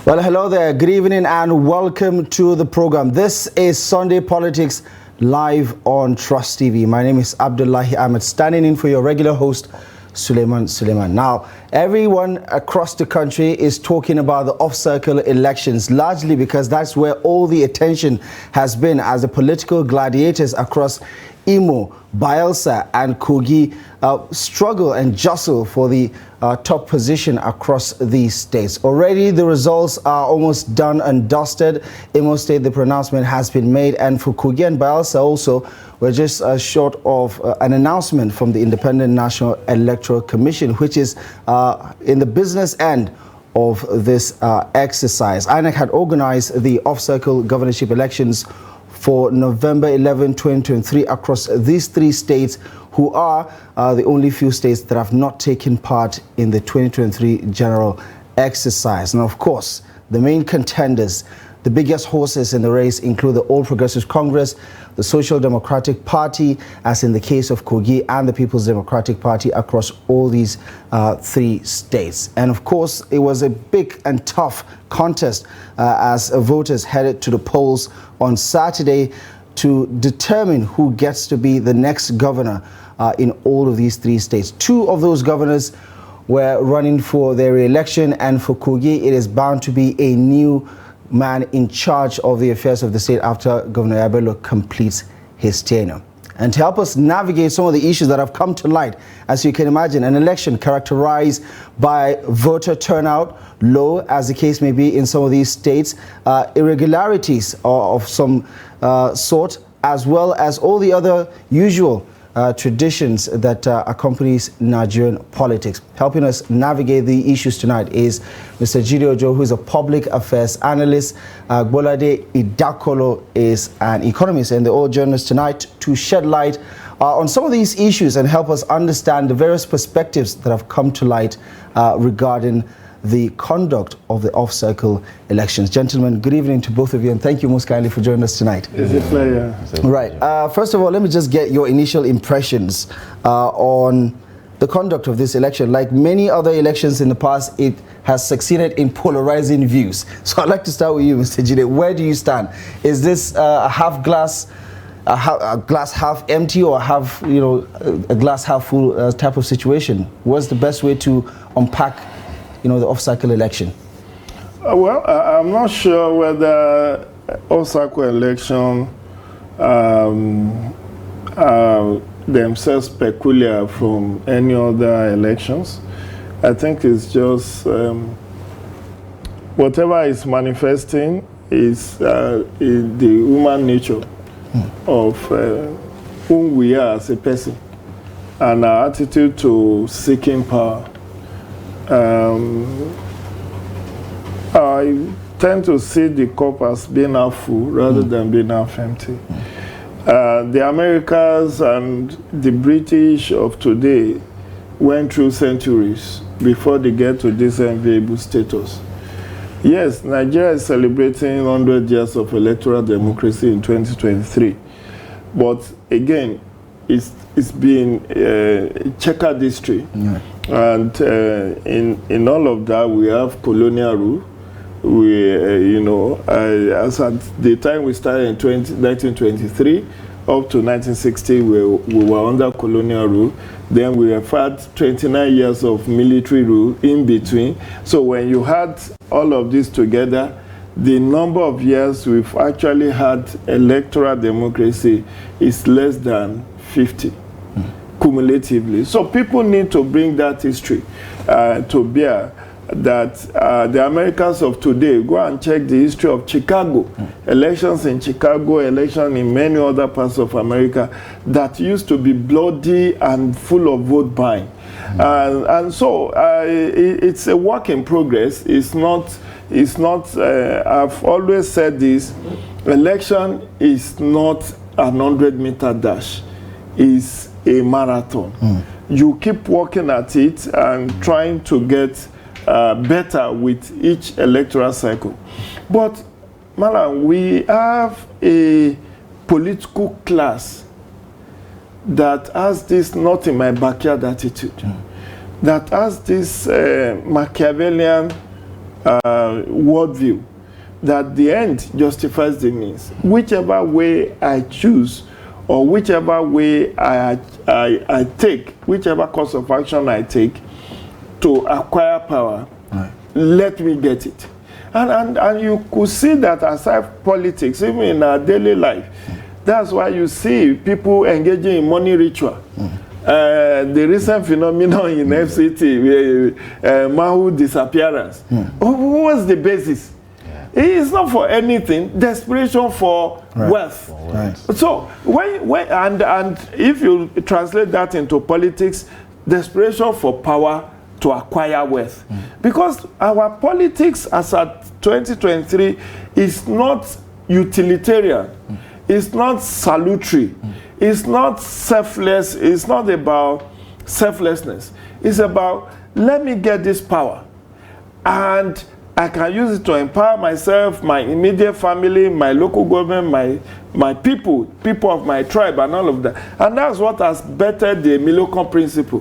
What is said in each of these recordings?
Well, hello there. Good evening and welcome to the program. This is Sunday Politics live on Trust TV. My name is Abdullahi Ahmed, standing in for your regular host, Suleiman. Now, everyone across the country is talking about the off-cycle elections, largely because that's where all the attention has been as the political gladiators across Imo, Bayelsa and Kogi struggle and jostle for the top position across these states. Already the results are almost done and dusted. Imo State, the pronouncement has been made, and for Kogi and Bayelsa also, we're just short of an announcement from the Independent National Electoral Commission, which is in the business end of this exercise. INEC had organized the off-cycle governorship elections for November 11, 2023 across these three states, who are the only few states that have not taken part in the 2023 general exercise. And of course, the main contenders, the biggest horses in the race, include the All Progressives Congress, the Social Democratic Party, as in the case of Kogi, and the People's Democratic Party across all these three states. And of course, it was a big and tough contest as voters headed to the polls on Saturday to determine who gets to be the next governor in all of these three states. Two of those governors were running for their re-election, and for Kogi, it is bound to be a new man in charge of the affairs of the state after Governor Abelo completes his tenure. And to help us navigate some of the issues that have come to light, as you can imagine, an election characterized by voter turnout low, as the case may be in some of these states, irregularities of some sort, as well as all the other usual traditions that accompanies Nigerian politics. Helping us navigate the issues tonight is Mr. Jide Ojo, who is a public affairs analyst. Bolade Idakolo is an economist, and they're all joining us tonight to shed light on some of these issues and help us understand the various perspectives that have come to light regarding the conduct of the off-cycle elections. Gentlemen, good evening to both of you, and thank you most kindly for joining us tonight. It's a pleasure. Right. First of all, let me just get your initial impressions on the conduct of this election. Like many other elections in the past, it has succeeded in polarizing views. So I'd like to start with you, Mr. Jide. Where do you stand? Is this a glass half empty, or half, a glass half full type of situation? What's the best way to unpack the off-cycle election? Well, I'm not sure whether off-cycle election are themselves peculiar from any other elections. I think it's just whatever is manifesting is the human nature of whom we are as a person and our attitude to seeking power. I tend to see the cup as being half full rather than being half empty. The Americans and the British of today went through centuries before they get to this enviable status. Yes, Nigeria is celebrating 100 years of electoral democracy in 2023, but again, it's been checkered history. Yeah. And in all of that, we have colonial rule. We, as at the time we started in 1923, up to 1960, we were under colonial rule. Then we have had 29 years of military rule in between. So when you had all of this together, the number of years we've actually had electoral democracy is less than 50. Cumulatively. So people need to bring that history to bear, that the Americans of today go and check the history of Chicago, elections in Chicago, elections in many other parts of America that used to be bloody and full of vote buying. And so it's a work in progress. It's not, I've always said this, election is not a 100-meter dash. It's a marathon. You keep working at it and trying to get better with each electoral cycle. But, Malam, we have a political class that has this not in my backyard attitude, that has this Machiavellian worldview, that the end justifies the means. Whichever way I choose, or whichever way I take, whichever course of action I take to acquire power, let me get it. And you could see that aside politics, even in our daily life, that's why you see people engaging in money ritual. The recent phenomenon in FCT, Mahu disappearance. What was the basis? It's not for anything. Desperation for wealth. So and if you translate that into politics, desperation for power to acquire wealth. Because our politics as at 2023 is not utilitarian. It's not salutary. It's not selfless. It's not about selflessness. It's about, let me get this power, and I can use it to empower myself, my immediate family, my local government, my people of my tribe, and all of that. And that's what has bettered the Milocon principle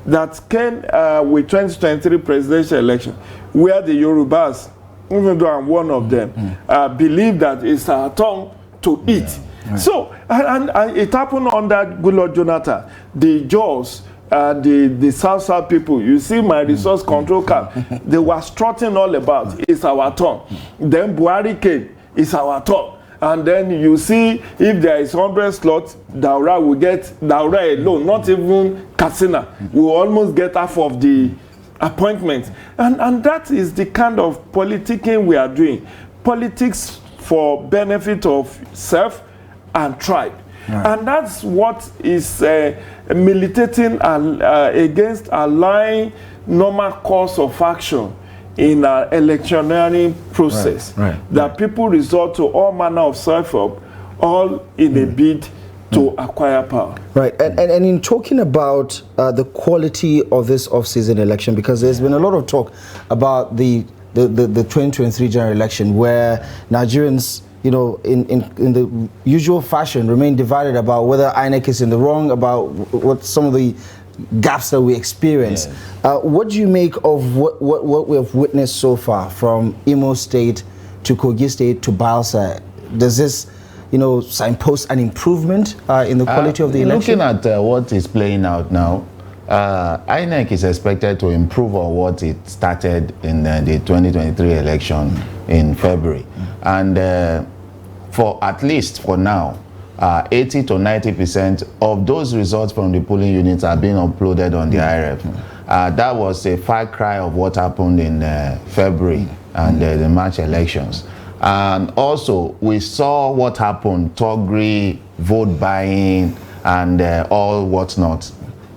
that came with 2023 presidential election, where the Yorubas, even though I'm one of them, believe that it's our turn to eat. So, and it happened under Goodluck Jonathan, the Jaws, the South people. You see my resource control camp, they were strutting all about, it's our turn. Then Buhari came, it's our turn. And then you see, if there is 100 slots, Daura will get, Daura alone, not even Katsina, will almost get half of the appointments. And that is the kind of politicking we are doing. Politics for benefit of self and tribe. And that's what is militating against allowing normal course of action in an electioneering process. That people resort to all manner of self-help, all in a bid to acquire power. And in talking about the quality of this off-season election, because there's been a lot of talk about the 2023 general election, where Nigerians, you know, in the usual fashion, remain divided about whether INEC is in the wrong, about what some of the gaps that we experience. What do you make of what we have witnessed so far, from Imo State to Kogi State to Bayelsa? Does this, you know, signpost an improvement in the quality of the election? Looking at what is playing out now, INEC is expected to improve on what it started in the 2023 election in February. And for at least for now, 80 to 90% of those results from the polling units are being uploaded on the IRF. That was a far cry of what happened in February and the March elections. And also, we saw what happened, Togri, vote buying, and all whatnot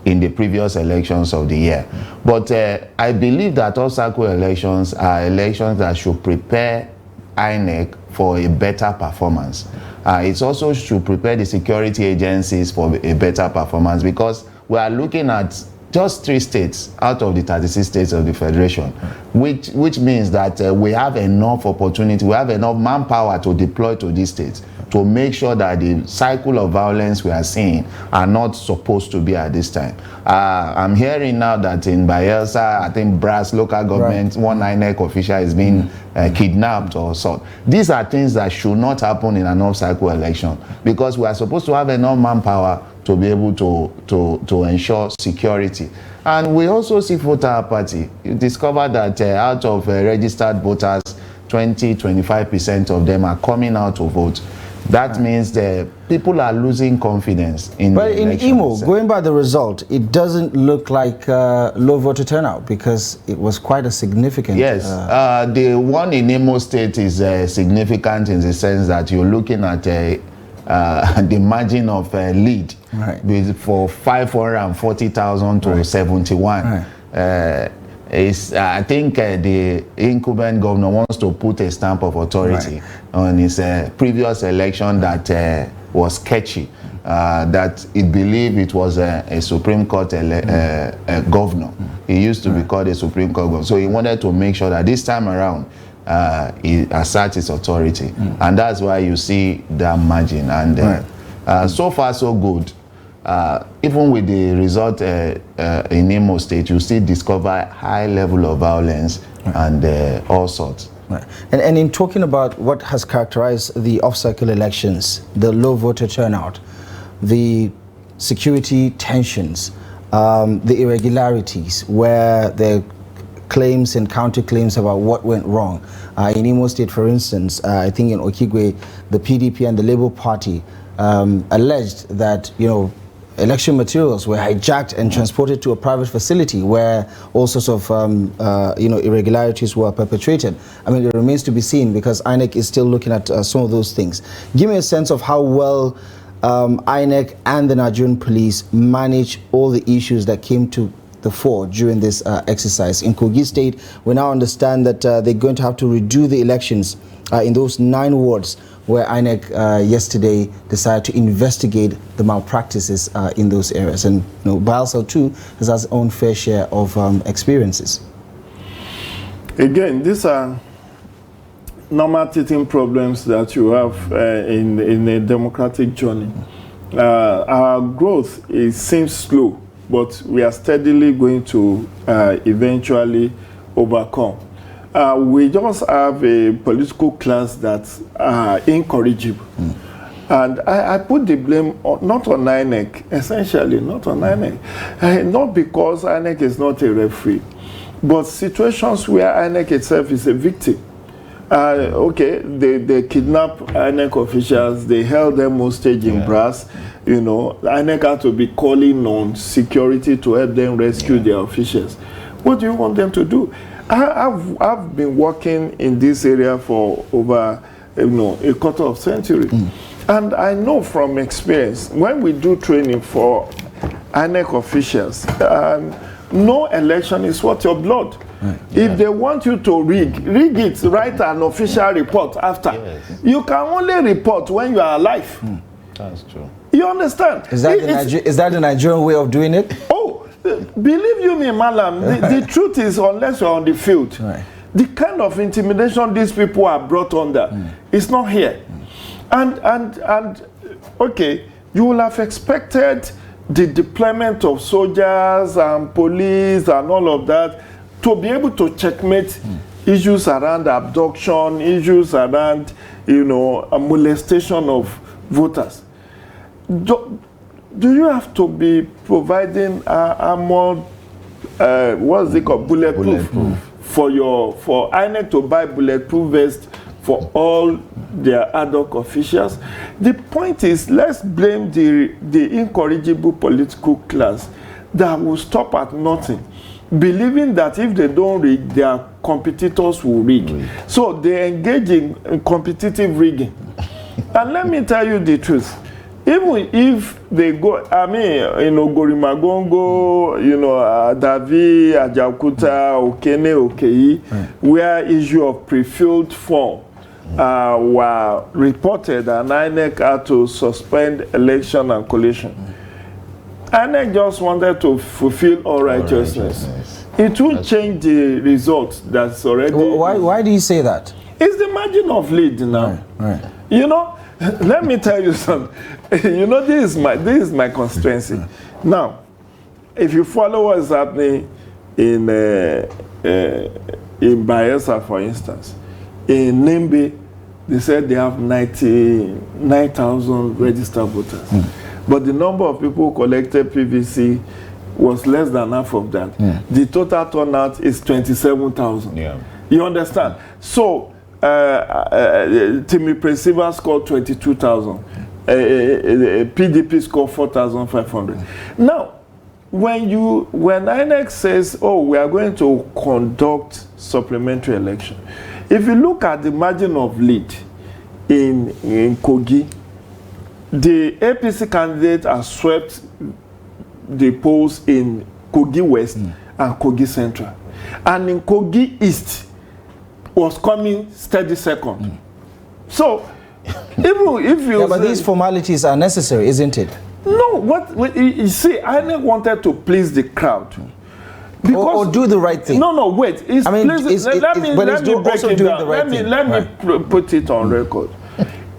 in the previous elections of the year. But I believe that all circle elections are elections that should prepare INEC for a better performance. It also should prepare the security agencies for a better performance, because we are looking at just 3 states out of the 36 states of the Federation, which means that we have enough opportunity, we have enough manpower to deploy to these states to make sure that the cycle of violence we are seeing are not supposed to be at this time. I'm hearing now that in Bayelsa, I think Brass local government, one INEC official is being kidnapped or so. These are things that should not happen in an off-cycle election, because we are supposed to have enough manpower to be able to ensure security. And we also see voter apathy. You discover that out of registered voters, 20-25% of them are coming out to vote. That means that people are losing confidence in But the in election. Imo, going by the result, it doesn't look like low voter turnout, because it was quite a significant... Yes, the one in Imo State is significant in the sense that you're looking at the margin of lead for 540,000 to 71. I think the incumbent governor wants to put a stamp of authority on his previous election that was sketchy, that it believed it was a Supreme Court governor. He used to be called a Supreme Court governor. So he wanted to make sure that this time around he asserts his authority. And that's why you see that margin. And so far so good. even with the result in Imo State, you still discover high level of violence and all sorts. Right. And in talking about what has characterized the off-cycle elections, the low voter turnout, the security tensions, the irregularities, where the claims and counterclaims about what went wrong. In Imo State, for instance, I think in Okigwe, the PDP and the Labour Party alleged that, election materials were hijacked and transported to a private facility where all sorts of, irregularities were perpetrated. I mean, it remains to be seen because INEC is still looking at some of those things. Give me a sense of how well INEC and the Nigerian police manage all the issues that came to the fore during this exercise. In Kogi State, we now understand that they're going to have to redo the elections in those 9 wards where INEC yesterday decided to investigate the malpractices in those areas. And Bayelsa too has its own fair share of experiences. Again, these are normal teething problems that you have in a democratic journey. Our growth seems slow, but we are steadily going to eventually overcome. We just have a political class that's incorrigible. And I put the blame not on INEC, essentially, not on INEC. Not because INEC is not a referee, but situations where INEC itself is a victim. Okay, they kidnapped INEC officials, they held them hostage in brass. INEC had to be calling on security to help them rescue their officials. What do you want them to do? I've been working in this area for over a quarter of century. And I know from experience, when we do training for INEC officials, no election is worth your blood. Right. If they want you to rig it, write an official report after. Yes. You can only report when you are alive. That's true. You understand? Is that the Nigerian way of doing it? Oh, believe you me, Malam, the truth is, unless you're on the field, right, the kind of intimidation these people are brought under is not here. And okay, you will have expected the deployment of soldiers and police and all of that to be able to checkmate issues around abduction, issues around, a molestation of voters. Do you have to be providing armored, what's it called, bulletproof. For INEC to buy bulletproof vests for all their ad hoc officials? The point is, let's blame the incorrigible political class that will stop at nothing, believing that if they don't rig, their competitors will rig. So they engage in competitive rigging. And let me tell you the truth. Even if they go, Gorimagongo, Davi, Ajakuta, Okene, Okei, where issue of pre-filled form were reported and INEC had to suspend election and collation. INEC just wanted to fulfill all righteousness. It won't change the result that's already... Why do you say that? It's the margin of lead now. Right. Let me tell you something. This is my constituency. Now, if you follow what's happening in Bayelsa, for instance, in Nimbe, they said they have 99,000 registered voters. But the number of people who collected PVC was less than half of that. The total turnout is 27,000. You understand? So, Timi Presiva scored 22,000. PDP scored 4,500. Now, when INEC says, we are going to conduct supplementary election, if you look at the margin of lead in Kogi, the APC candidate has swept the polls in Kogi West and Kogi Central. And in Kogi East, was coming steady second. So, even if you but these formalities are necessary, isn't it? No, you see, INEC wanted to please the crowd. Or do the right thing. No, wait. Let me break it down. Let me put it on record.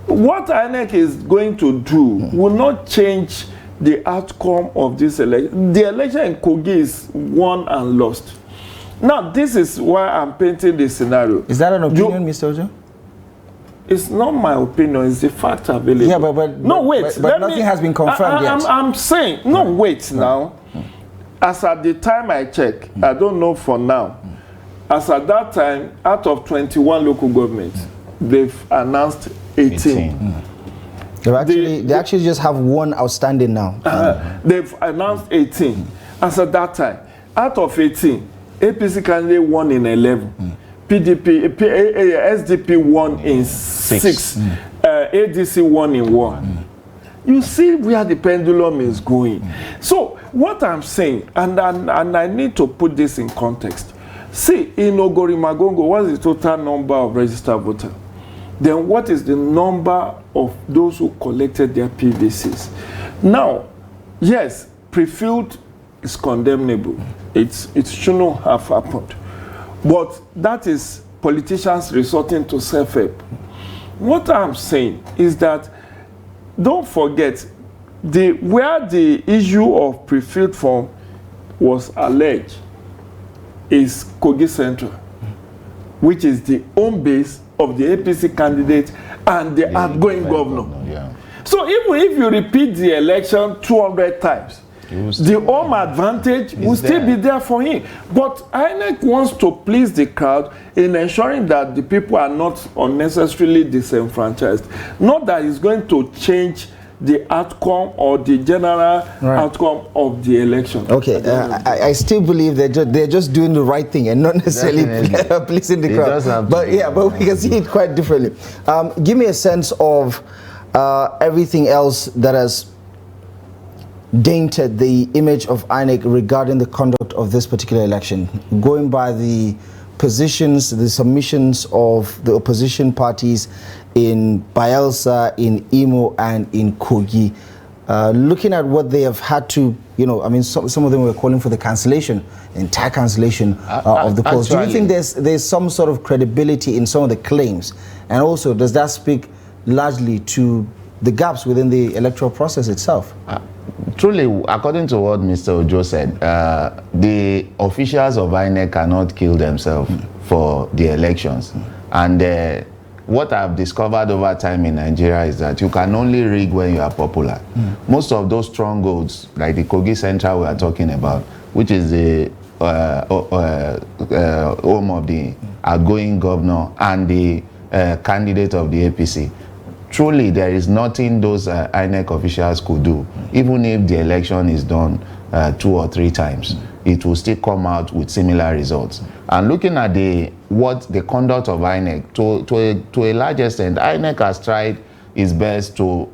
What INEC is going to do will not change the outcome of this election. The election in Kogi is won and lost. Now, this is why I'm painting this scenario. Is that an opinion, Mr. Ojo? It's not my opinion, it's the fact available. Yeah, but nothing has been confirmed yet. I'm saying, no, wait now. As at the time I check, I don't know for now. As at that time, out of 21 local governments, they've announced 18. They actually just have one outstanding now. They've announced 18. As at that time, out of 18, APC candidate won in 11. PDP, SDP won in 6. ADC won in 1. You see where the pendulum is going. So what I'm saying, and I need to put this in context. See, in Ogori Magongo, what is the total number of registered voters? Then what is the number of those who collected their PVCs? Now, yes, pre-filled is condemnable. It shouldn't have happened. But that is politicians resorting to self-help. What I'm saying is that don't forget where the issue of pre-filled form was alleged is Kogi Central, which is the home base of the APC candidate and the outgoing governor. Yeah. So even if you repeat the election 200 times, the home advantage will still be there for him. But INEC wants to please the crowd in ensuring that the people are not unnecessarily disenfranchised. Not that it's going to change the outcome or the general outcome of the election. Okay, I still believe they're just doing the right thing and not necessarily pleasing the crowd. But yeah, but we can see it quite differently. Give me a sense of everything else that has dented the image of INEC regarding the conduct of this particular election, going by the positions, the submissions of the opposition parties in Bayelsa, in Imo, and in Kogi. Looking at what they have had to, I mean, some of them were calling for the cancellation, entire cancellation of the polls. Do you think there's some sort of credibility in some of the claims? And also, does that speak largely to the gaps within the electoral process itself? Truly, according to what Mr. Ojo said, the officials of INEC cannot kill themselves for the elections. And what I've discovered over time in Nigeria is that you can only rig when you are popular. Most of those strongholds, like the Kogi Central we are talking about, which is the home of the outgoing governor and the candidate of the APC, truly, there is nothing those INEC officials could do. Even if the election is done 2 or 3 times, it will still come out with similar results. And looking at the conduct of INEC, to a large extent, INEC has tried its best to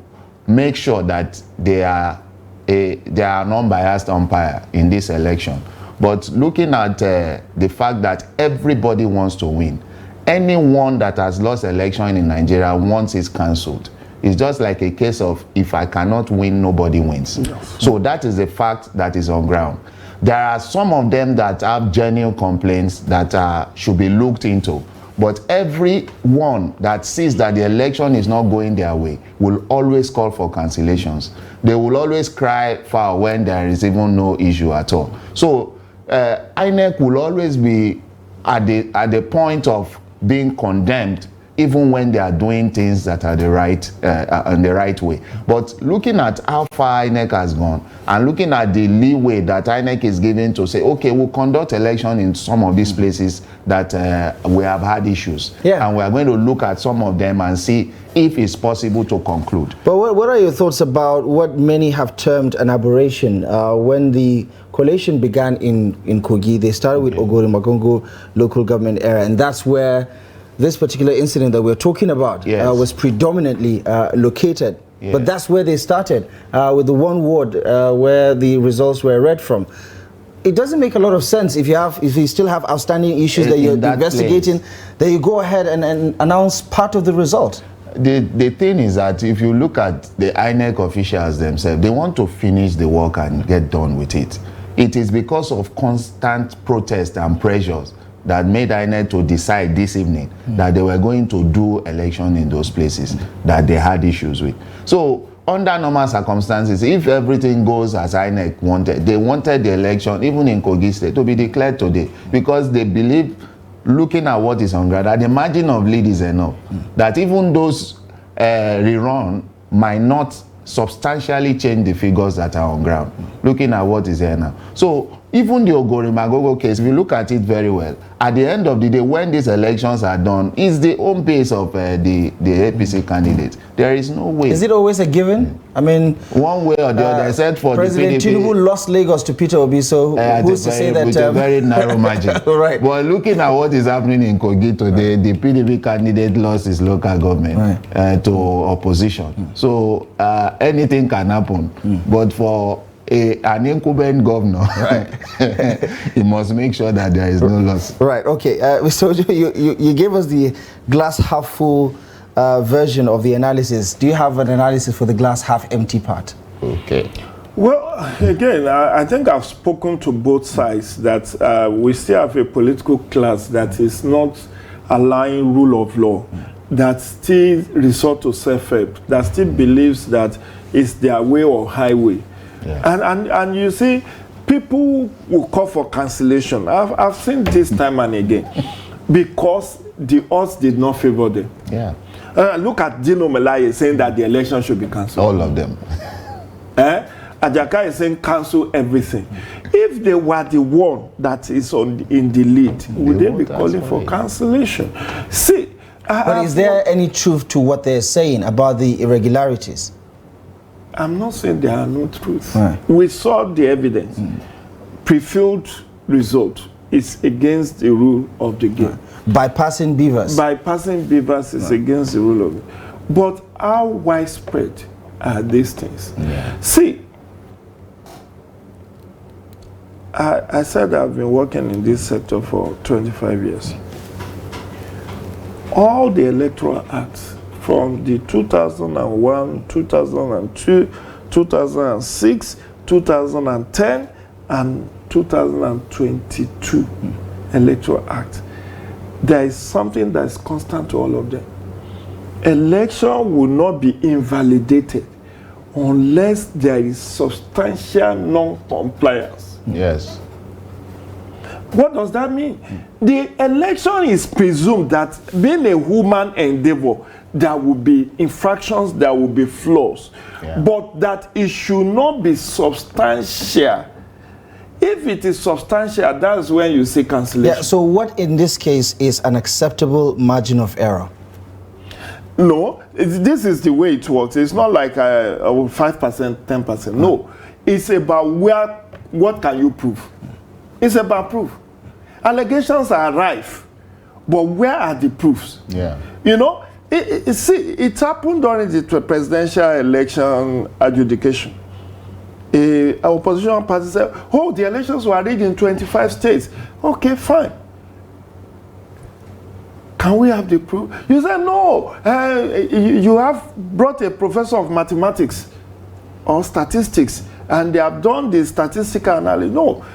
make sure that they are an unbiased umpire in this election. But looking at the fact that everybody wants to win, anyone that has lost election in Nigeria wants it cancelled. It's just like a case of if I cannot win, nobody wins. Yes. So that is a fact that is on ground. There are some of them that have genuine complaints that should be looked into. But everyone that sees that the election is not going their way will always call for cancellations. They will always cry foul when there is even no issue at all. So INEC will always be at the point of being condemned, even when they are doing things that are in the right way. But looking at how far INEC has gone and looking at the leeway that INEC is given to say, okay, we'll conduct election in some of these places that we have had issues. Yeah. And we are going to look at some of them and see if it's possible to conclude. But what are your thoughts about what many have termed an aberration? When the coalition began in Kogi, they started with Ogori Magongo local government area, and that's where this particular incident that we're talking about was predominantly located. Yeah. But that's where they started, with the one ward where the results were read from. It doesn't make a lot of sense if you still have outstanding issues that you're investigating, that you go ahead and announce part of the result. The thing is that if you look at the INEC officials themselves, they want to finish the work and get done with it. It is because of constant protest and pressures that made INEC to decide this evening that they were going to do election in those places that they had issues with. So under normal circumstances, if everything goes as INEC wanted, they wanted the election, even in Kogi State, to be declared today, because they believe, looking at what is on ground, that the margin of lead is enough, that even those rerun might not substantially change the figures that are on ground, looking at what is here now. So even the Ogori Magogo case, if you look at it very well, at the end of the day, when these elections are done, it's the own pace of the APC candidate. There is no way. Is it always a given? I mean, one way or the other, except for President the PDP. Tinubu lost Lagos to Peter Obi, so who's to say that? With a very narrow margin. Right. But looking at what is happening in Kogi today, the PDP candidate lost his local government to opposition. So anything can happen. But for an incumbent governor, he must make sure that there is no loss. Right. Okay. So you gave us the glass half full version of the analysis. Do you have an analysis for the glass half empty part? Okay. Well, again, I think I've spoken to both sides that we still have a political class that is not allowing rule of law, that still resort to self-help, that still believes that it's their way or highway. Yeah. And you see, people will call for cancellation. I've seen this time and again because the odds did not favor them. Yeah. Look at Dino Melaye saying that the election should be cancelled. All of them. Ajaka is saying cancel everything. If they were the one that is in the lead, would they be calling for cancellation? See, but is there any truth to what they're saying about the irregularities? I'm not saying there are no truths. Right. We saw the evidence. Pre-filled result is against the rule of the game. Bypassing beavers. Bypassing beavers is against the rule of it. But how widespread are these things? See, I said I've been working in this sector for 25 years. All the electoral acts from the 2001, 2002, 2006, 2010, and 2022 electoral act, there is something that is constant to all of them. Election will not be invalidated unless there is substantial non-compliance. Yes. What does that mean? The election is presumed that being a human endeavor, there will be infractions, there will be flaws, but that it should not be substantial. If it is substantial, that's when you say cancellation. Yeah, so what in this case is an acceptable margin of error? No, this is the way it works. It's not like 5%, 10%. No, it's about what can you prove? It's about proof. Allegations are rife, but where are the proofs? Yeah. You know, it happened during the presidential election adjudication. Our opposition party said, oh, the elections were rigged in 25 states. Okay, fine. Can we have the proof? You said, no, you have brought a professor of mathematics or statistics, and they have done the statistical analysis. No,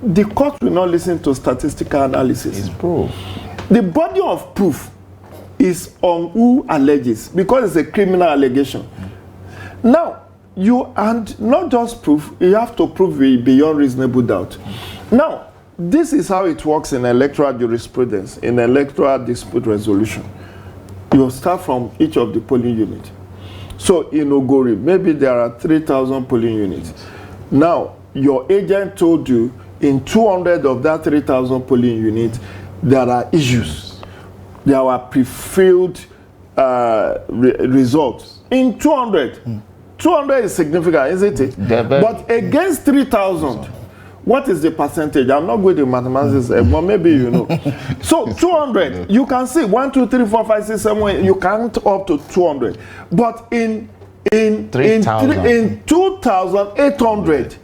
the court will not listen to statistical analysis. It's proof. The body of proof is on who alleges, because it's a criminal allegation. Now, and not just proof, you have to prove beyond reasonable doubt. Now, this is how it works in electoral jurisprudence, in electoral dispute resolution. You start from each of the polling units. So in Ogori, maybe there are 3,000 polling units. Now, your agent told you in 200 of that 3,000 polling units, there are issues. There were pre-filled results. In 200, 200 is significant, isn't it? But against 3,000, what is the percentage? I'm not good in mathematics, but maybe you know. So 200, you can see 1, 2, 3, 4, 5, 6, 7, you count up to 200. But in 2,800,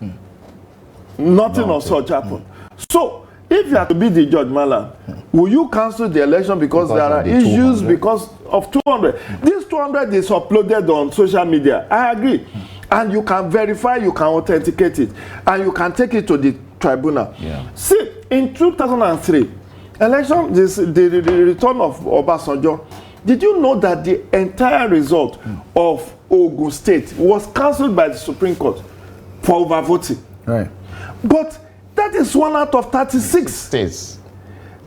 nothing of such happened. So if you have to be the judge, Malam, will you cancel the election because there are issues because of 200? This 200 is uploaded on social media. I agree. And you can verify, you can authenticate it, and you can take it to the tribunal. Yeah. See, in 2003, election, the return of Obasanjo, did you know that the entire result of Ogun State was cancelled by the Supreme Court for overvoting? Right. But that is 1 out of 36 states.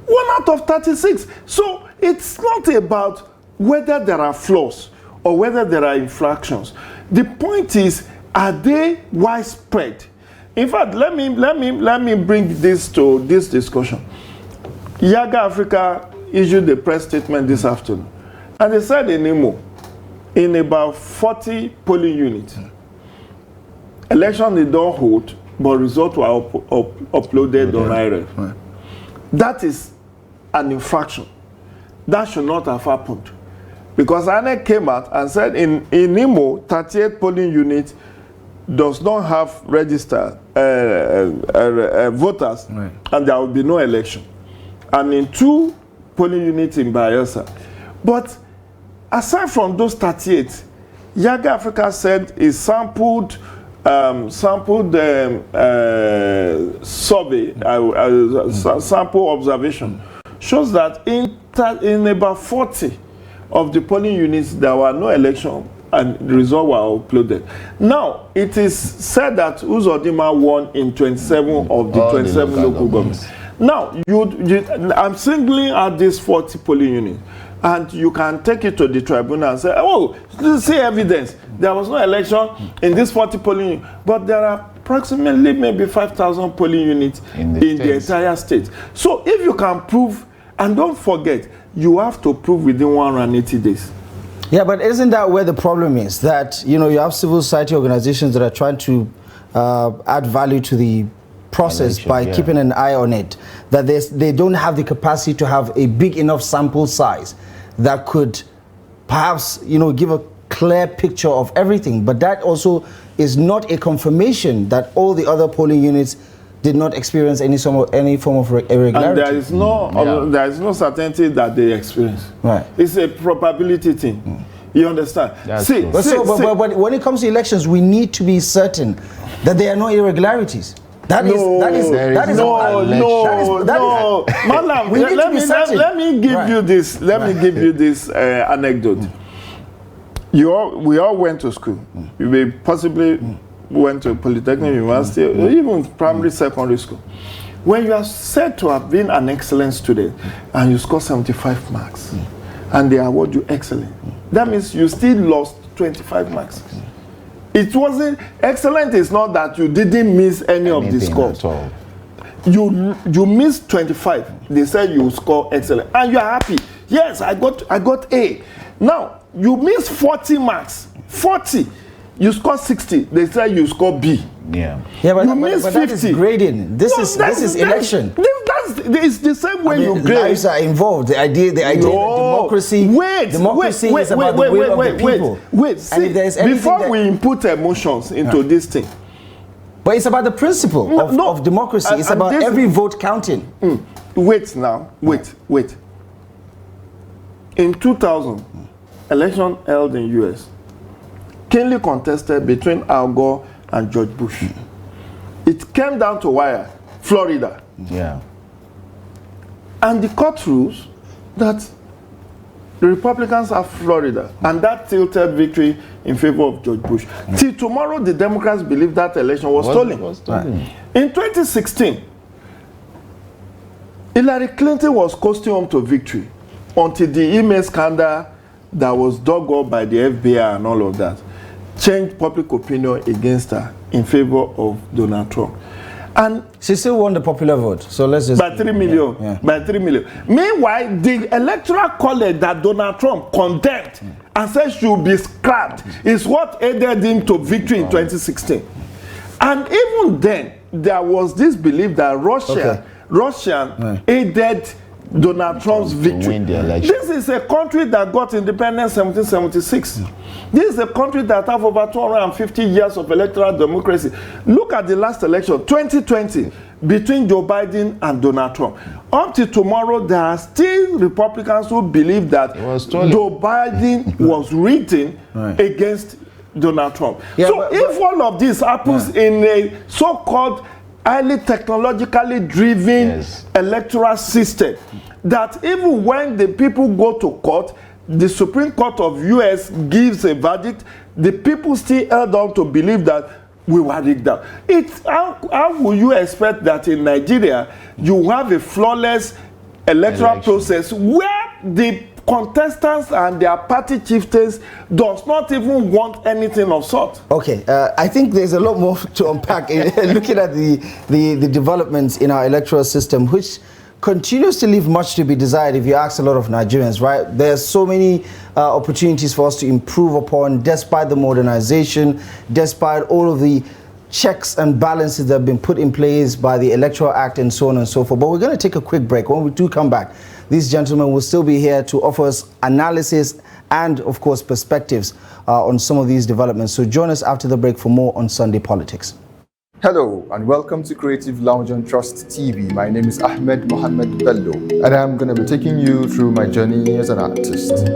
1 out of 36. So it's not about whether there are flaws or whether there are infractions. The point is, are they widespread? In fact, let me bring this to this discussion. Yaga Africa issued a press statement this afternoon, and they said in Imo, in about 40 polling units, election they don't hold, but results were uploaded on IREF. Right. That is an infraction. That should not have happened. Because INEC came out and said in Imo, 38 polling units does not have registered voters, right, and there will be no election. And in 2 polling units in Bayelsa. But aside from those 38, Yaga Africa said it sampled survey, sample observation, shows that in about 40 of the polling units there were no election and the results were uploaded. Now, it is said that Uzodinma won in 27 of the 27 local governments. Now, I'm singling out these 40 polling units, and you can take it to the tribunal and say, oh, see evidence. There was no election in this 40 polling units, but there are approximately maybe 5,000 polling units in the entire state. So if you can prove, and don't forget, you have to prove within 180 days. Yeah, but isn't that where the problem is? That, you know, you have civil society organizations that are trying to add value to the process by keeping an eye on it, that they don't have the capacity to have a big enough sample size that could perhaps, you know, give a clear picture of everything. But that also is not a confirmation that all the other polling units did not experience any form of irregularity. And there is no certainty that they experience. Right. It's a probability thing. You understand? But when it comes to elections, we need to be certain that there are no irregularities. Let me give you this anecdote. We all went to school. We possibly went to Polytechnic University, or even primary, secondary school. When you are said to have been an excellent student and you score 75 marks and they award you excellent, that means you still lost 25 marks. It wasn't excellent. Is not that you didn't miss anything of the scores. You missed 25. They said you score excellent, and you are happy. Yes, I got A. Now you missed 40 marks. 40. You score 60. They say you score B. Yeah, but you miss 50. That is grading. This is election. It's the same way you grade. Lives are involved. The idea that democracy. Democracy is about the will of the people. Before we input emotions into this thing. But it's about the principle of democracy. It's about every vote counting. Wait now. Wait. In 2000, election held in U.S. keenly contested between Al Gore and George Bush. It came down to wire, Florida. Yeah. And the court rules that the Republicans have Florida, and that tilted victory in favor of George Bush. Till tomorrow, the Democrats believe that election was stolen. In 2016, Hillary Clinton was coasting home to victory until the email scandal that was dug up by the FBI and all of that changed public opinion against her in favor of Donald Trump. And she still won the popular vote. So let's just by 3 million. Yeah. By 3 million. Meanwhile, the electoral college that Donald Trump condemned and said should be scrapped is what aided him to victory in 2016. And even then, there was this belief that Russia aided Donald Trump's victory. This is a country that got independence in 1776. This is a country that have over 250 years of electoral democracy. Look at the last election, 2020, between Joe Biden and Donald Trump. Up to tomorrow, there are still Republicans who believe that Joe Biden was written against Donald Trump. Yeah, so if all of this happens in a so-called highly technologically driven electoral system, that even when the people go to court, the Supreme Court of US gives a verdict, the people still held on to believe that we were rigged out. How will you expect that in Nigeria you have a flawless electoral process where the contestants and their party chieftains does not even want anything of sort? Okay, I think there's a lot more to unpack looking at the developments in our electoral system, which continues to leave much to be desired if you ask a lot of Nigerians, right? There's so many opportunities for us to improve upon, despite the modernization, despite all of the checks and balances that have been put in place by the Electoral Act and so on and so forth. But we're going to take a quick break. When we do come back, these gentlemen will still be here to offer us analysis and, of course, perspectives on some of these developments. So join us after the break for more on Sunday Politics. Hello and welcome to Creative Lounge on Trust TV. My name is Ahmed Mohammed Bello and I'm going to be taking you through my journey as an artist.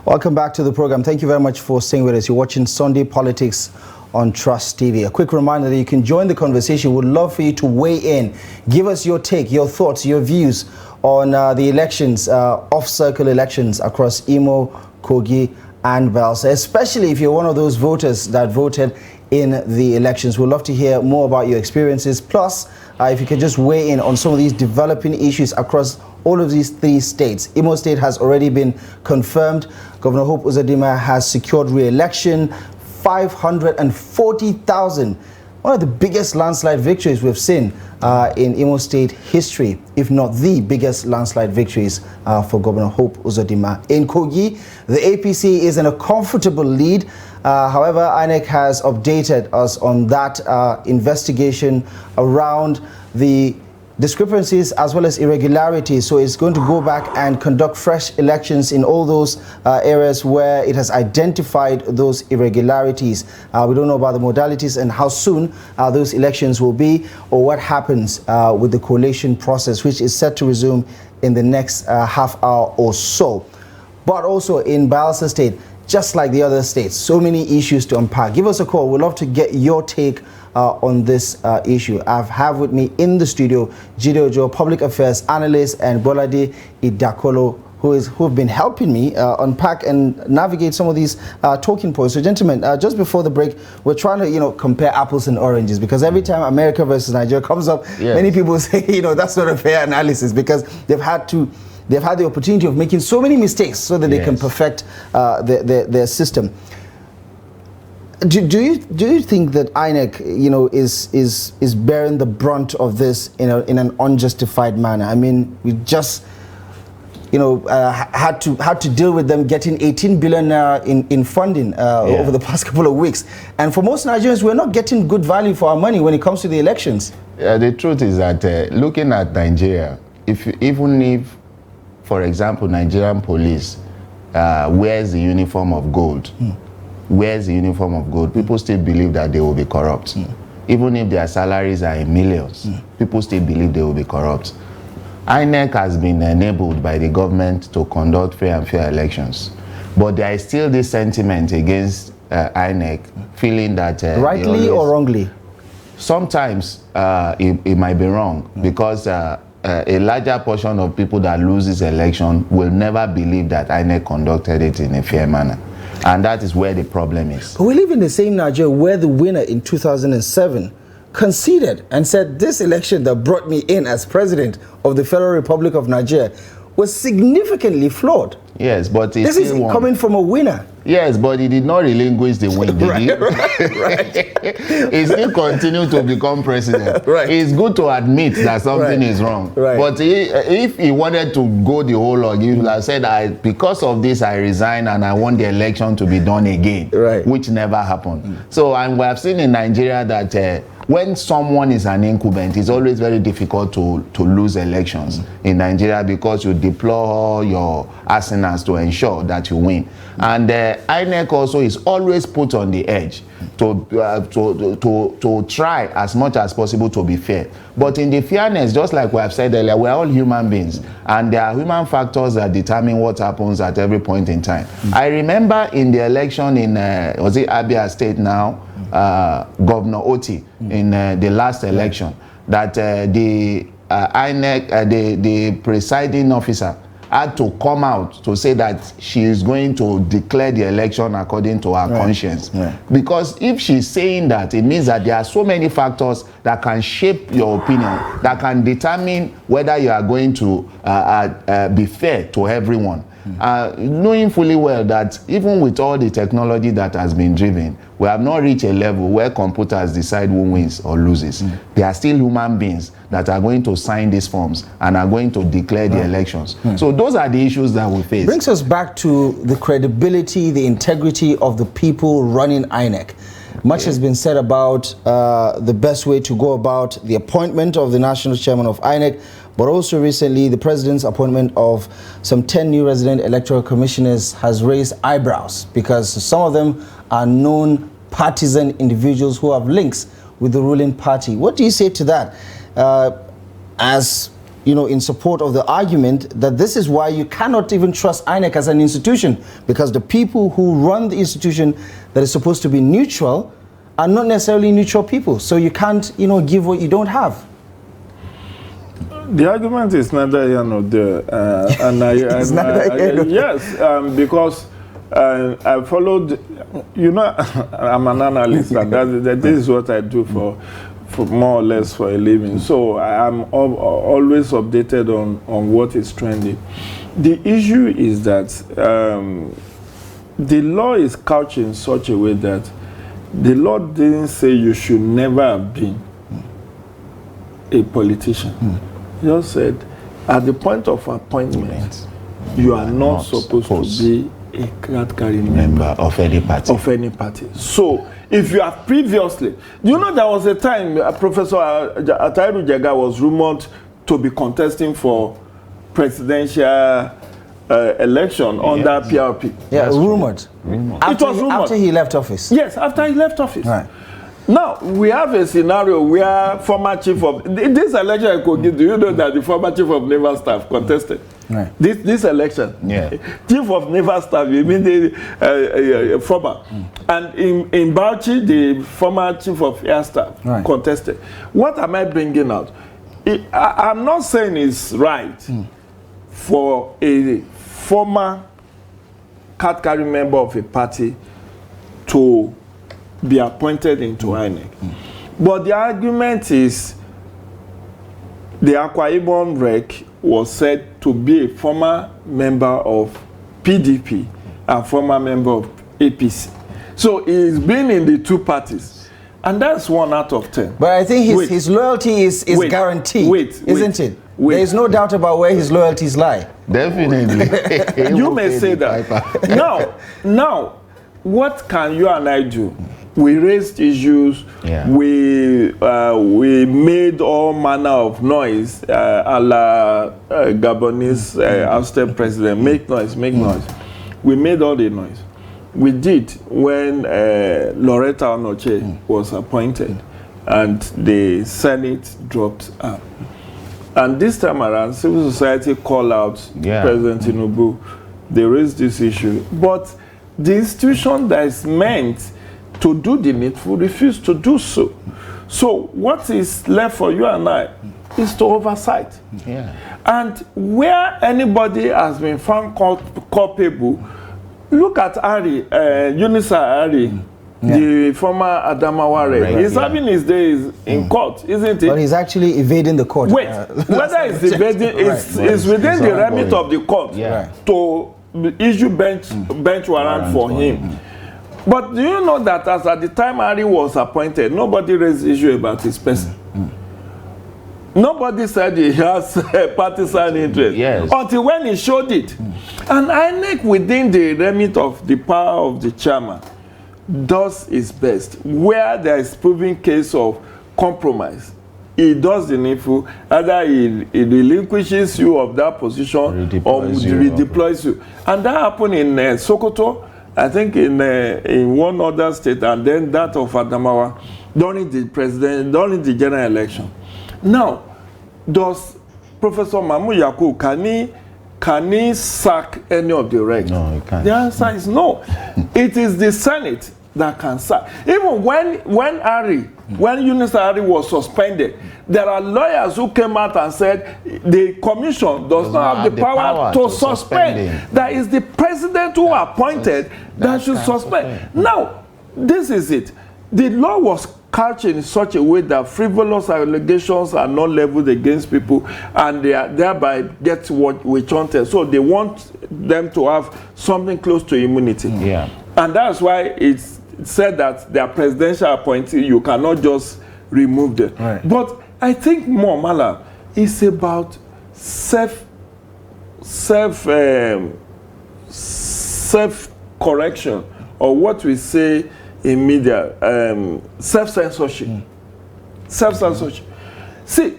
Welcome back to the program. Thank you very much for staying with us. You're watching Sunday Politics on Trust TV. A quick reminder that you can join the conversation. We'd love for you to weigh in. Give us your take, your thoughts, your views on the elections, off-circle elections across Imo, Kogi, and Bayelsa, especially if you're one of those voters that voted in the elections. We'd love to hear more about your experiences. Plus, if you could just weigh in on some of these developing issues across all of these three states. Imo State has already been confirmed. Governor Hope Uzodinma has secured re-election. 540,000, one of the biggest landslide victories we've seen in Imo State history, if not the biggest landslide victories for Governor Hope Uzodinma. In Kogi, the APC is in a comfortable lead. However, INEC has updated us on that investigation around the discrepancies as well as irregularities. So it's going to go back and conduct fresh elections in all those areas where it has identified those irregularities. We don't know about the modalities and how soon those elections will be, or what happens with the collation process, which is set to resume in the next half hour or so. But also in Bayelsa State, just like the other states, so many issues to unpack. Give us a call. We'd love to get your take on this issue. I have with me in the studio Jide Ojo, public affairs analyst, and Bolade Idakolo, who've been helping me unpack and navigate some of these talking points. So, gentlemen, just before the break, we're trying to compare apples and oranges, because every time America versus Nigeria comes up, many people say that's not a fair analysis, because they've had the opportunity of making so many mistakes so that they can perfect their system. Do you think that INEC is bearing the brunt of this in an unjustified manner? I mean, we just had to deal with them getting 18 billion in funding over the past couple of weeks, and for most Nigerians, we're not getting good value for our money when it comes to the elections. The truth is that looking at Nigeria, even if, for example, Nigerian police wears the uniform of gold. People still believe that they will be corrupt. Even if their salaries are in millions, people still believe they will be corrupt. INEC has been enabled by the government to conduct fair and fair elections. But there is still this sentiment against INEC, feeling that... rightly or wrongly? Sometimes it might be wrong, because a larger portion of people that lose this election will never believe that INEC conducted it in a fair manner. And that is where the problem is. But we live in the same Nigeria where the winner in 2007 conceded and said this election that brought me in as president of the Federal Republic of Nigeria was significantly flawed. Yes, but this is coming from a winner. Yes, but he did not relinquish the win, did he? Right. He still continued to become president. Right. It's good to admit that something is wrong. Right. But if he wanted to go the whole log, he would have said, because of this, I resign and I want the election to be done again, right, which never happened. So, and we have seen in Nigeria that when someone is an incumbent, it's always very difficult to lose elections in Nigeria because you deploy all your arsenals to ensure that you win. And INEC also is always put on the edge to try as much as possible to be fair. But in the fairness, just like we have said earlier, we're all human beings, and there are human factors that determine what happens at every point in time. I remember in the election in was it Abia State now, Governor Oti in the last election, that the INEC, the presiding officer, had to come out to say that she is going to declare the election according to her conscience. Right. Because if she's saying that, it means that there are so many factors that can shape your opinion, that can determine whether you are going to be fair to everyone. Knowing fully well that even with all the technology that has been driven, we have not reached a level where computers decide who wins or loses. There are still human beings that are going to sign these forms and are going to declare the elections. So those are the issues that we face. Brings us back to the credibility, the integrity of the people running INEC. Much has been said about the best way to go about the appointment of the national chairman of INEC, but also recently the president's appointment of some 10 new resident electoral commissioners has raised eyebrows because some of them are known partisan individuals who have links with the ruling party. What do you say to that? As you know, in support of the argument that this is why you cannot even trust INEC as an institution, because the people who run the institution that is supposed to be neutral are not necessarily neutral people. So you can't, give what you don't have. The argument is neither here nor there. Yes, because I followed, I'm an analyst, and that is what I do for more or less for a living. So I'm always updated on what is trending. The issue is that the law is couched in such a way that the law didn't say you should never have been a politician. It just said at the point of appointment, you are not supposed to be a card-carrying member of any party. So if you have previously, there was a time Professor Atairu Jega was rumored to be contesting for presidential election under PRP. Yeah, rumored. It was rumored. After he left office. Yes, after he left office. Right. Now, we have a scenario where former chief of... This election in Kogi, do you know that the former chief of naval staff contested? Right. This election. Yeah. Chief of naval staff, you mean the former. And in Bauchi, the former chief of air staff contested. What am I bringing out? I'm not saying it's right for a former card-carrying member of a party to be appointed into INEC. But the argument is the Akwa Ibom rec was said to be a former member of PDP and former member of APC. So he's been in the two parties. And that's 1 out of 10. But I think his loyalty is guaranteed, isn't it? There is no doubt about where his loyalties lie. Definitely. You may say that. Now, what can you and I do? We raised issues. Yeah. We made all manner of noise, a la Gabonese ousted president. Make noise, make noise. We made all the noise. We did when Loretta Onoche was appointed, and the Senate dropped out. And this time around, civil society called out President Tinubu. They raised this issue, but the institution that is meant to do the needful refused to do so. So what is left for you and I is to oversight. Yeah. And where anybody has been found culpable, look at Ari, Unisa Ari, the former Adamawa. He's having his days in court, isn't it? But he's actually evading the court. Wait, whether it's evading, it's within the remit of the court to issue bench warrant for him. But do you know that as at the time Harry was appointed, nobody raised issue about his person? Nobody said he has a partisan interest. Yes. Until when he showed it. And INEC, within the remit of the power of the chairman, does its best. Where there is proven case of compromise, he does the needful. Either he relinquishes you of that position or redeploys you. And that happened in Sokoto, I think in one other state, and then that of Adamawa during the general election. Now, does Professor Mahmoud Yakubu, can he sack any of the regs? No, he can't. The answer is no. It is the Senate that can sack. Even when Yunus Harry was suspended, there are lawyers who came out and said the commission does not have the power to suspend. That is the president who appointed that should suspend. Now, this is it. The law was couched in such a way that frivolous allegations are not leveled against people, and they are thereby get what we chanted. So they want them to have something close to immunity. Yeah. And that's why it's said that they are presidential appointee, you cannot just remove them. Right. But I think more, Mala, it's about self-correction, or what we say in media, self-censorship. Self-censorship. See,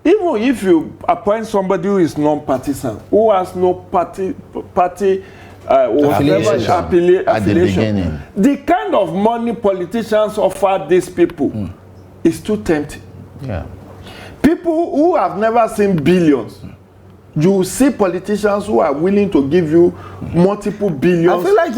even if you appoint somebody who is non-partisan, who has no party affiliation, the kind of money politicians offer these people is too tempting. Yeah. People who have never seen billions, you see politicians who are willing to give you multiple billions. I feel like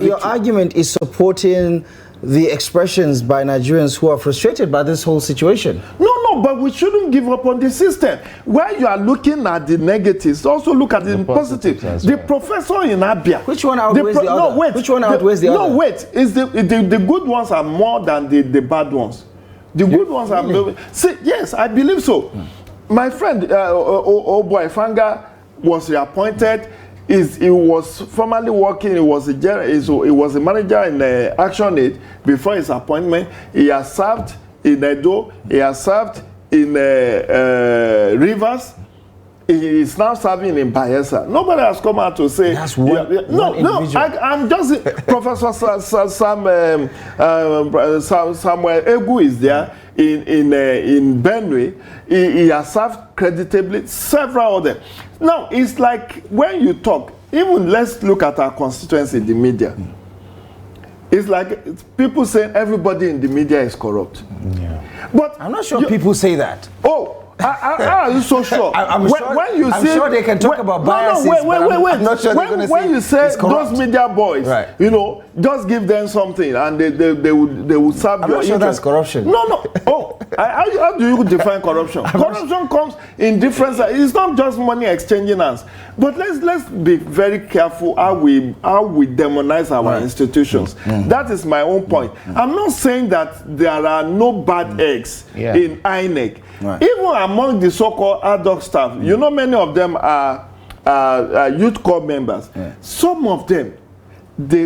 your argument is supporting the expressions by Nigerians who are frustrated by this whole situation. No, but we shouldn't give up on the system. Where you are looking at the negatives, also look at the positives. The professor in Abia. Which one outweighs the other? No, wait. Which one outweighs the other? No, wait. Is the good ones are more than the bad ones. The good ones are... See, yes, I believe so. My friend, Oboy Fanga, was reappointed. He was formerly working, he was a manager in Action Aid before his appointment. He has served in Edo, he has served in Rivers. He is now serving in Bayelsa. Nobody has come out to say... That's one I'm just... Professor Samuel Egu is there in Benue. He has served creditably, several of them. Now, it's like when you talk, even let's look at our constituency in the media. It's like people saying everybody in the media is corrupt. Yeah. But I'm not sure people say that. Oh, are you so sure? I'm sure they can talk about biases. Wait. I'm not sure when you say those media boys, right, just give them something and they will serve your interest. I'm not sure that's corruption. No. Oh, how do you define corruption? Corruption comes in different. It's not just money exchanging hands. But let's be very careful how we demonize our institutions. That is my own point. I'm not saying that there are no bad eggs in INEC. Right. Even among the so-called ad hoc staff, you know, many of them are youth corps members. Yeah. Some of them, they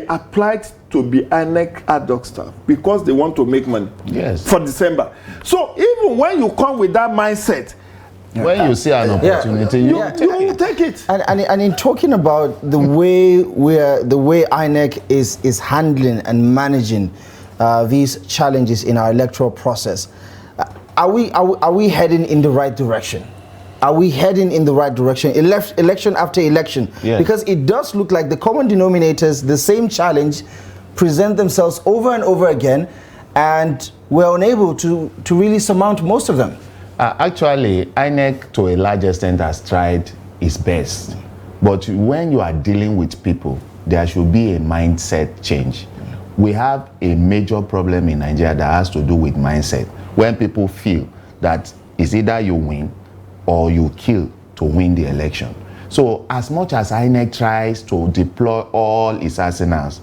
applied to be INEC ad hoc staff because they want to make money for December. So even when you come with that mindset, when you see an opportunity, you take it. And in talking about the way INEC is handling and managing these challenges in our electoral process, are we heading in the right direction? Are we heading in the right direction, election after election? Yes. Because it does look like the common denominators, the same challenge, present themselves over and over again, and we're unable to really surmount most of them. Actually, INEC to a large extent has tried its best. But when you are dealing with people, there should be a mindset change. We have a major problem in Nigeria that has to do with mindset. When people feel that it's either you win or you kill to win the election. So as much as INEC tries to deploy all its arsenals,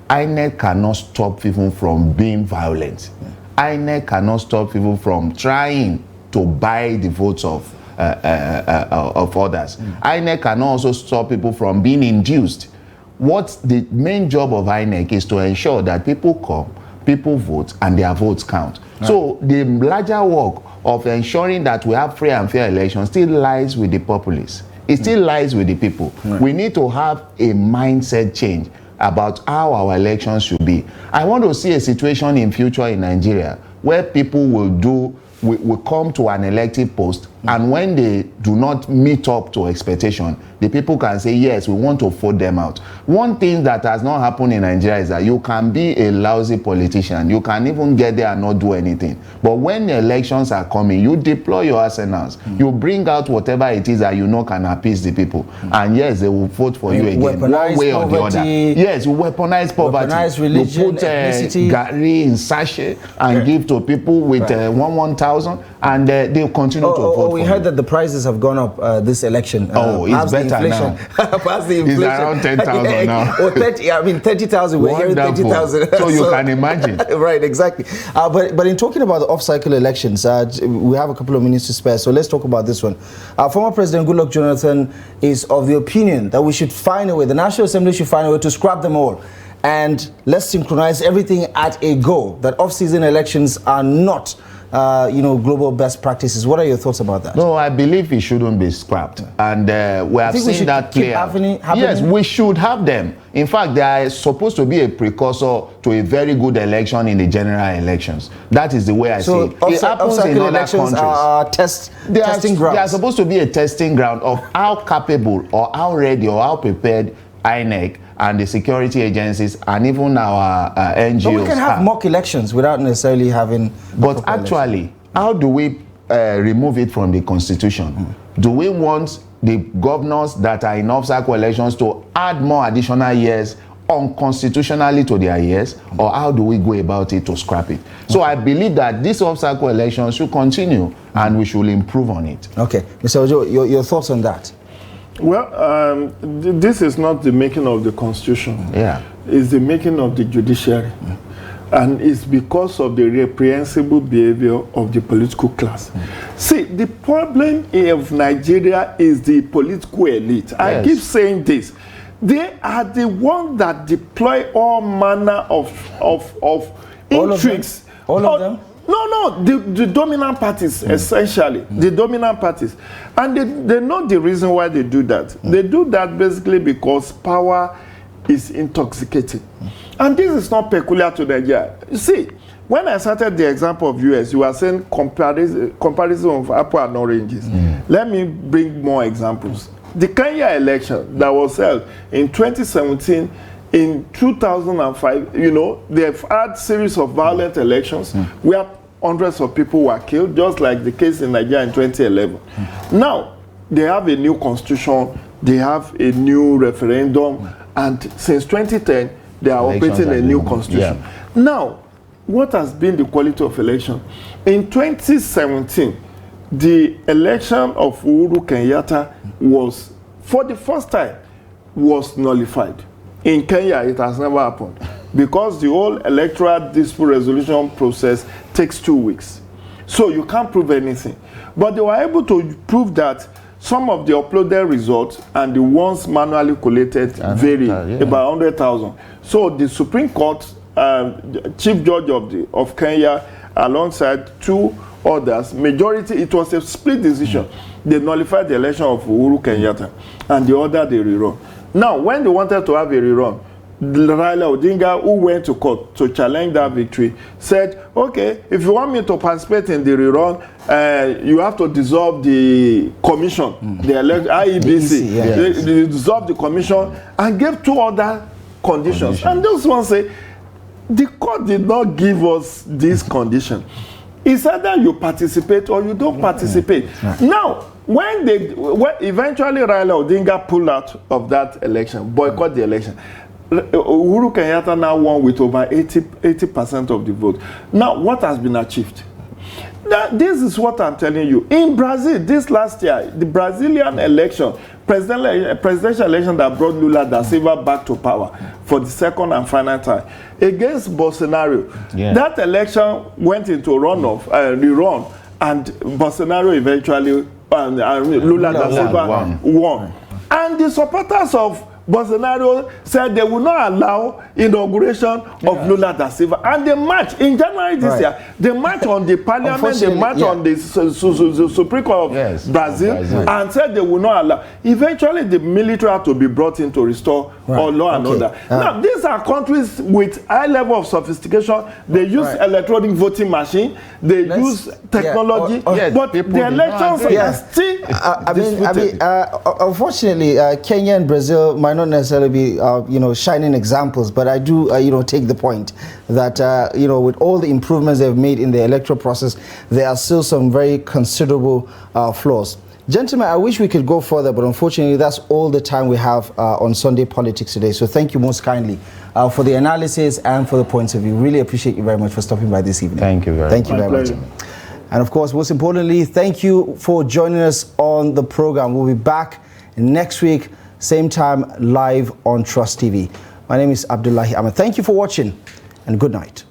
INEC cannot stop people from being violent. INEC cannot stop people from trying to buy the votes of of others. INEC can also stop people from being induced. What the main job of INEC is to ensure that people come, people vote, and their votes count. Right. So the larger work of ensuring that we have free and fair elections still lies with the populace. It still lies with the people. Right. We need to have a mindset change about how our elections should be. I want to see a situation in future in Nigeria where people will come to an elective post, and when they do not meet up to expectation, the people can say, yes, we want to vote them out. One thing that has not happened in Nigeria is that you can be a lousy politician. You can even get there and not do anything. But when the elections are coming, you deploy your arsenals. You bring out whatever it is that you know can appease the people. And yes, they will vote for you again, one way or the other. Yes, you weaponize poverty. Weaponize religion, you put Gary in sachet and give to people with 1,000, and they'll continue to vote. We heard that the prices have gone up this election. It's better now. Past the inflation. It's around 10,000 now. Or 30,000. We're hearing 30,000. So you can imagine. Right, exactly. But in talking about the off-cycle elections, we have a couple of minutes to spare. So let's talk about this one. Former President Goodluck Jonathan is of the opinion that we should find a way, the National Assembly should find a way to scrap them all. And let's synchronize everything at a go. That off-season elections are not global best practices. What are your thoughts about that? No, I believe it shouldn't be scrapped. And we have seen that play out. Yes, we should have them. In fact, they are supposed to be a precursor to a very good election in the general elections. That is the way I see it. It happens in other countries. Testing grounds. They are supposed to be a testing ground of how capable or how ready or how prepared INEC and the security agencies and even our NGOs. But we can have mock elections without necessarily having. But actually, how do we remove it from the constitution? Do we want the governors that are in off-cycle elections to add more additional years unconstitutionally to their years, or how do we go about it to scrap it? So I believe that this off-cycle elections should continue and we should improve on it. Okay, Mr. Ojo, your thoughts on that? Well, this is not the making of the constitution. Yeah, it's the making of the judiciary. And it's because of the reprehensible behavior of the political class. See, the problem of Nigeria is the political elite. Yes. I keep saying this. They are the ones that deploy all manner of intrigues. All of them? No, the dominant parties, essentially. The dominant parties. And they know the reason why they do that. They do that basically because power is intoxicating. And this is not peculiar to Nigeria. You see, when I started the example of US, you were saying comparison of apple and oranges. Let me bring more examples. The Kenya election that was held in 2017, in 2005, they've had series of violent elections where hundreds of people were killed, just like the case in Nigeria in 2011. Now, they have a new constitution, they have a new referendum, and since 2010, they are operating a new constitution. Yeah. Now, what has been the quality of election? In 2017, the election of Uhuru Kenyatta was, for the first time, was nullified. In Kenya, it has never happened because the whole electoral dispute resolution process takes 2 weeks. So you can't prove anything. But they were able to prove that some of the uploaded results and the ones manually collated vary about 100,000. So the Supreme Court, Chief Judge of Kenya, alongside 2 others, majority, it was a split decision. They nullified the election of Uhuru Kenyatta and the other they rerun. Now, when they wanted to have a rerun, Raila Odinga, who went to court to challenge that victory, said, okay, if you want me to participate in the rerun, you have to dissolve the commission, the IEBC. They dissolved the commission and gave 2 other conditions. And those ones say, the court did not give us this condition. It's either you participate or you don't participate. Now, when eventually Raila Odinga pulled out of that election, boycott the election, Uhuru Kenyatta now won with over 80% of the vote. Now, what has been achieved? Now, this is what I'm telling you. In Brazil, this last year, the Brazilian election, presidential election that brought Lula da Silva back to power for the second and final time against Bolsonaro. That election went into rerun, and Bolsonaro eventually Lula da Silva won. And the supporters of Bolsonaro said they will not allow inauguration of Lula da Silva. And they march in January this year. They march on the parliament, they march on the Supreme Court of Brazil and said they will not allow. Eventually, the military had to be brought in to restore all law and order. Now, these are countries with high level of sophistication. They use electronic voting machine. They use technology. But the elections are still unfortunately, Kenya and Brazil might not necessarily be, shining examples, but I do, take the point that, with all the improvements they've made in the electoral process, there are still some very considerable flaws. Gentlemen, I wish we could go further, but unfortunately, that's all the time we have on Sunday Politics today. So thank you most kindly for the analysis and for the points of view. Really appreciate you very much for stopping by this evening. Thank you very much. And of course, most importantly, thank you for joining us on the program. We'll be back next week, same time, live on Trust TV. My name is Abdullahi Ahmed. Thank you for watching, and good night.